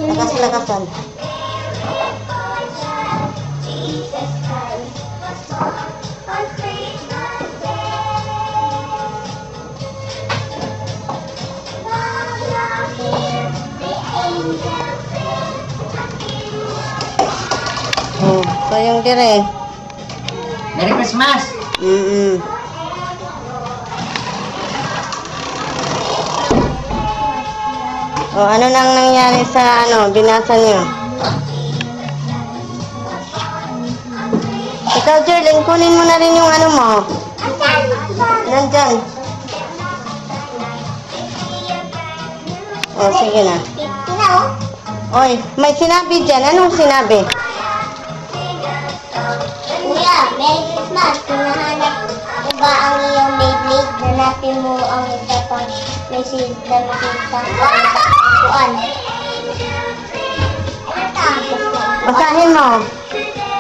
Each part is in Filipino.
Lakas-lakasan. So yung dire. Merry Christmas! O ano nang nangyari sa binasa niyo? Ikaw, Jerlyn, kunin mo na rin yung mo. Nandyan. O, sige na. Oy, may sinabi dyan. Anong sinabi? Kuya, Merry Christmas. Hinahanap mo ba ang iyong Beyblade? Hanapin mo ang isa pang message na makita kuan. Basahin mo.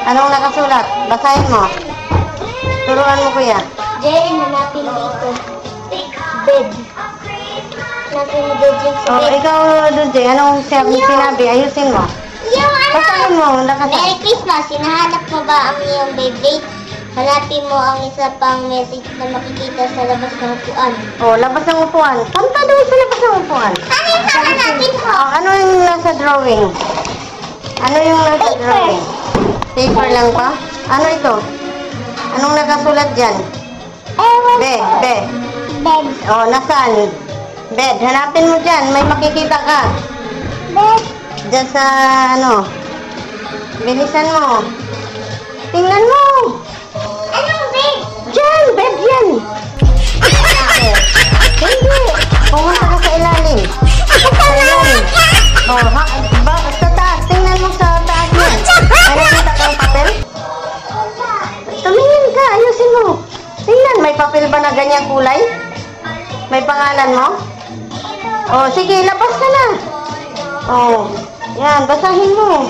Anong nakasulat? Basahin mo. Turuan mo, kuya. Jerry, hanapin dito. Bed. Hanapin mo bed yung sa O, bed. ikaw, Dudje, anong sinabi? Ayusin mo. Basahin mo. Merry Christmas. Hinahanap mo ba ang iyong Beyblade? Hanapin mo ang isa pang message na makikita sa labas ng upuan. O, labas ng upuan. Punta doon sa labas ng upuan. Ano yung hahanapin mo? O, ano yung nasa drawing? Ano yung nasa Paper. drawing? Paper lang pa? Ano ito? Anong nakasulat dyan? Bed, bed. Bed. O, nasaan? Bed. Hanapin mo dyan. May makikita ka. Bed. Dyan sa, bilisan mo. Tingnan mo. Anong bed? Dyan, bed yan. Hindi. Pumunta ka sa ilalim. Sa ilalim. O, sa taas. Tingnan mo sa taas yan. Ay, nakita ka ang papel? Tumingin ka. Ayusin mo. Tingnan, may papel ba na ganyang kulay? May pangalan mo? O, sige, labas ka na. O, yan, basahin mo.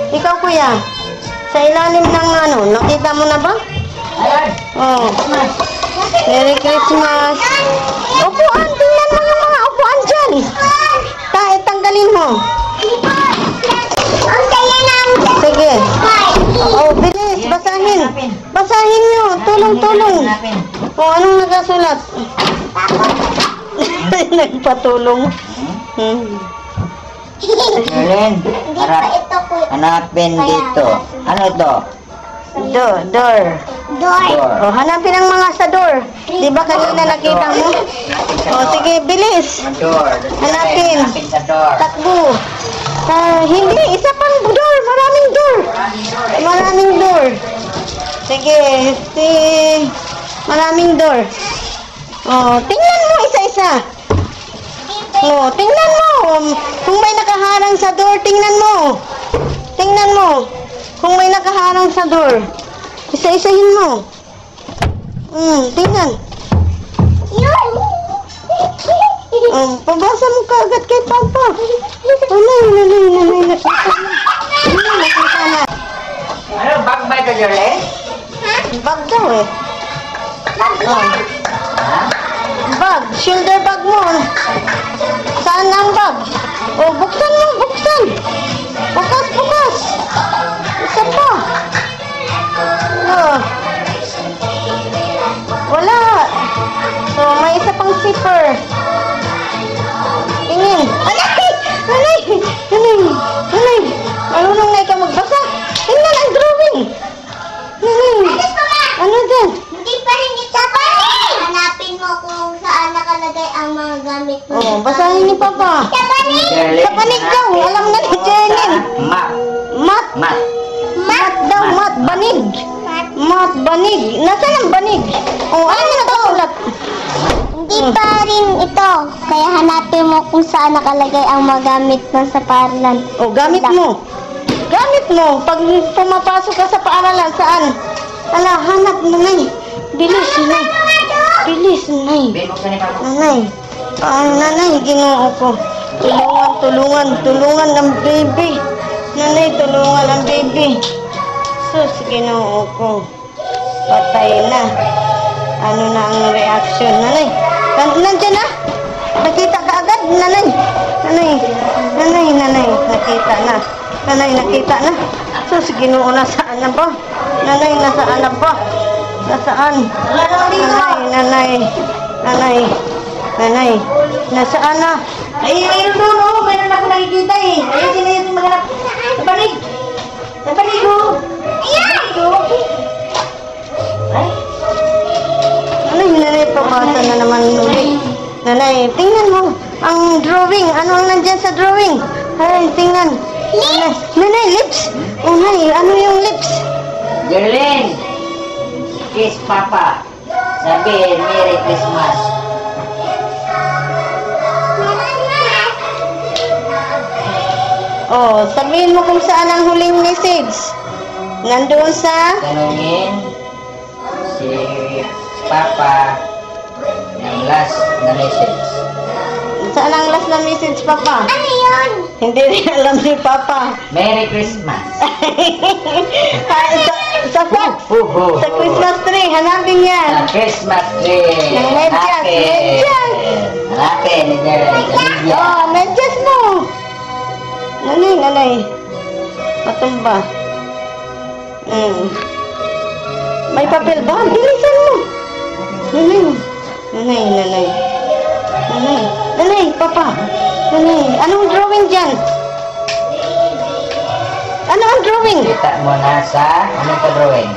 Ikaw, kuya. Sa ilalim ng nakita mo na ba? Oh. Merry Christmas. Upuan, tingnan mo yung mga upuan dyan. Tanggalin mo. Ang saya ng Sige. Oh, bilis, basahin. Basahin nyo, tulong-tulong. Oh, anong nagasulat? Nagpatulong. Jerlyn, Hindi pa ito po. hanapin dito. Ano to? Door. Door. Oh, hanapin ang mga sa door. Di ba kanina nakita mo? Oh, sige, bilis. Door. Hanapin. Hanapin sa door. Takbo. Hindi, isa pang door. Maraming door. Maraming door. Sige, maraming door. Oh, tingnan mo isa-isa. Oh, tingnan mo. Kung may nakaharang sa door, tingnan mo. Tingnan mo. Kung may nakaharang sa door, isa-isahin mo. Tingnan. Yun. Pabasa mo kaagad kay Papa. Nanay. Nakita na. Ano, bag ba ito, Jerlyn? Bag daw eh. Bag. Shoulder bag mo. Saan ang bag? Oh, buksan mo, buksan. Bukas. Isa pa. Oh. Wala. So, may isa pang zipper. Tingin. Nanay. Marunong na ikaw magbasa. Tingnan ang drawing. Ano dyan? Hindi pa rin ito pa. Hanapin mo kung saan nakalagay ang mga gamit mo. Oh, basahin ni Papa. Jerlyn. Sa panig daw. Alam na ni Jerlyn. Mat. Mat daw, mat. Banig. Mat, banig. Nasaan ang banig? Oh, ano na nakasulat? Hindi pa rin ito. Kaya hanapin mo kung saan nakalagay ang mga gamit mo sa paaralan. Oh, gamit mo. Pag pumapasok ka sa paaralan, saan? Ala, hanap, nanay. Bilis, nanay. Nanay, ginoo ko. Tulungan ang baby. Nanay, tulungan ang baby. Sus, ginoo ko. Patay na. Ano na ang reaction, nanay? Nandiyan na? Nakita ka agad, nanay. Nakita Nanay, nakita na. So, sige nung nasaan na ba? Nanay, nasaan na ba? Nasaan? Nanay, nasaan na? Ay, mayroon doon, oh. Mayroon ako nakikita eh. Ayun, sila yung maghanap. Nabalig. Nabalig, oh. Nabalig, oh. Ay. Nanay, pabasa na naman ulit. Nanay, tingnan mo. Ang drawing. Ano ang nandyan sa drawing? Ay, tingnan. Nanay, lips. Oh, nay, ano yung lips? Jerlyn. Kiss Papa. Sabihin, Merry Christmas. Oh, sabihin mo kung saan ang huling message. Nandoon sa... Tanungin si Papa ng last na message. Saan ang last na message, Papa? Ano yun? Hindi rin alam ni Papa. Merry Christmas. sa Christmas tree, hanapin yan. Sa Christmas tree. Ng medyas, medyas. Hanapin ni Jerlyn. Sa medyas. Oh, medyas mo. Nanay. Matumba. May papel ba? Bilisan mo. Nanay, Papa. Nanay, anong drawing dyan? Ano ang drawing? Kita mo na sa anong ka-drawing?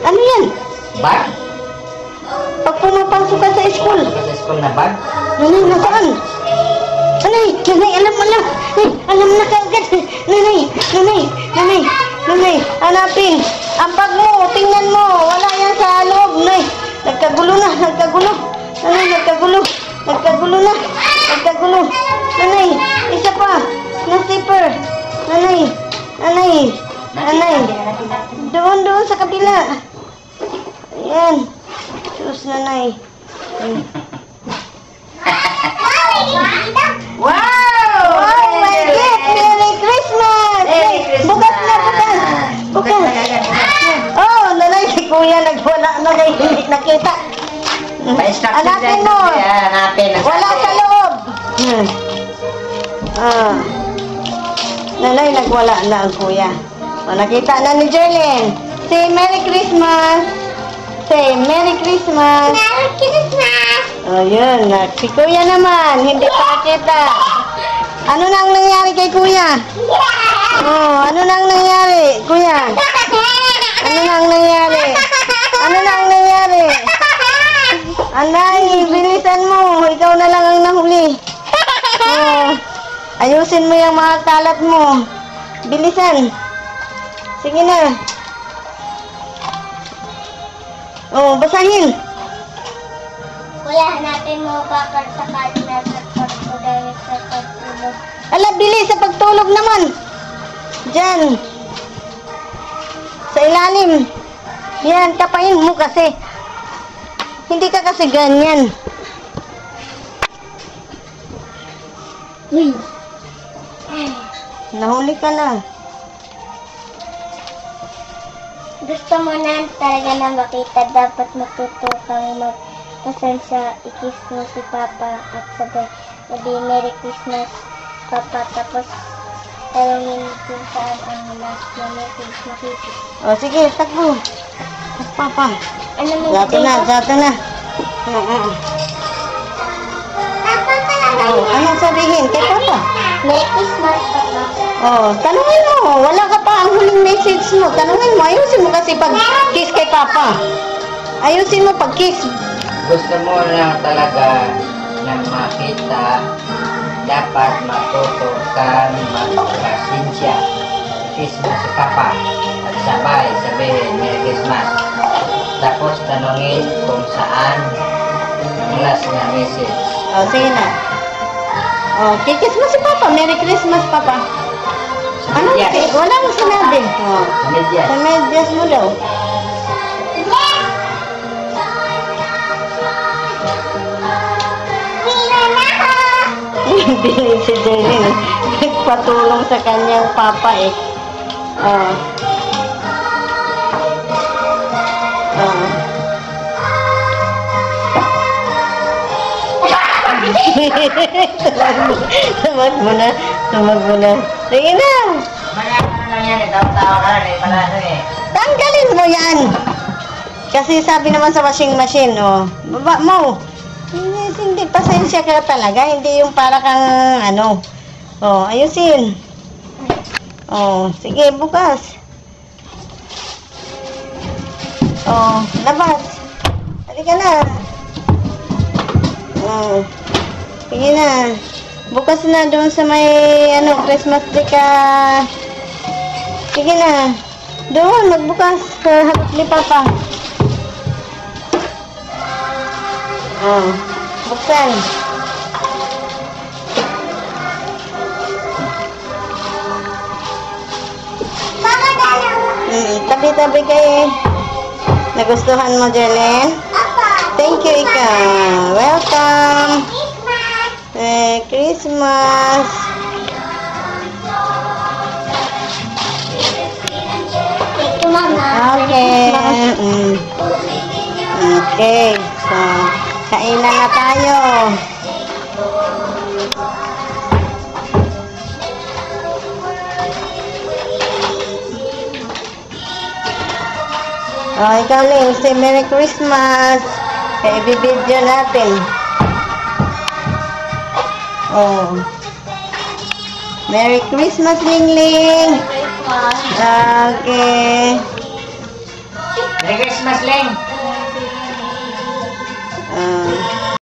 Ano yan? Bag? Pag pumapasok ka sa school. Sa school na bag? Nanay, nasaan? Nanay, alam na kaagad. Nanay, hanapin. Ang bag mo, tingnan mo. Wala yan sa loob. Nanay, nagkagulo. Nanay, nagkagulo na. Nanay, isa pa. Na-zipper. Nanay. Doon sa kabila. Ayan. Sus, nanay. Wow! Oh my God! Merry Christmas! Bukas na. Oh, nanay, si Kuya nagwala na kayo hindi nakita. Hanapin mo. Hanapin. Wala sa loob. Nanay, nagwala na ang Kuya. O, nakita na ni Jerlyn. Say Merry Christmas. Merry Christmas! Oh, yun. Si Kuya naman, hindi pa nakita. Ano na ang nangyari kay Kuya? Oh, ano na ang nangyari, Kuya? Ano na ang nangyari? Anay, bilisan mo. Ikaw na lang ang nahuli. Oh, ayusin mo yung mga kalat mo. Bilisan. Sige na. Oh, basahin. Kuya, hanapin mo bakal sa kalina sa pagtulog sa pagtulog. Ala, bilis sa pagtulog naman. Diyan. Sa ilalim. Yan, tapain mo kasi. Hindi ka kasi ganyan. Nahuli ka na. Gusto mo na talaga na makita, dapat matuto kang magpasensya, i-kiss mo si Papa at sabay, sabi Merry Christmas, Papa, tapos talungin kung saan ang last na message makikita. O, sige, takbo. Papa. Ano mo Dato na. Papa talaga. Oh, anong sabihin kay Papa? Merry Christmas, Papa. Oh, tanungin mo. Wala ka pa ang huling message mo. Tanungin mo. Ayusin mo kasi pag-kiss kay Papa. Ayusin mo pag-kiss. Gusto mo lang talaga na makita, dapat matuto kang magpasensya. Kiss mo si Papa at sabay sabihin Merry Christmas. Tapos tanungin kung saan ang last na message. Oh, sige na. Oh, kikiss mo si Papa. Merry Christmas, Papa. Ano? Medyas. Wala mo sinabi. Oh. Medyas. Sa medyas mo daw. Bili si Jerlyn. Nagpatulong sa kanyang papa eh. Oh. Oh. Tumag mo na. Sige na. Mamaya ano lang yan, tawa-tawa ka lang, pala ano eh. Tanggalin mo yan. Kasi sabi naman sa washing machine, oh, baba mo. Hindi, pasensya ka talaga. Hindi yung para kang, ano. Oh, ayusin. Oh, sige, bukas. Oh, labas. Halika na. Oh, sige na. Bukas na doon sa may, ano, Christmas tree ka. Sige na. Doon, magbukas. Harap ni Papa. Oh, buksan. Papa, dalawa. Tabi-tabi kayo. Nagustuhan mo, Jelen? Apa? Thank you, ikaw. Welcome. Christmas. Christmas. Ito, Mama. Okay. Okay. So, kainan na tayo. Oh, ikaw, Ling. Say Merry Christmas. Kaya ibibidyo natin. Oh. Merry Christmas, Ling Ling. Christmas. Okay. Merry Christmas, Leng!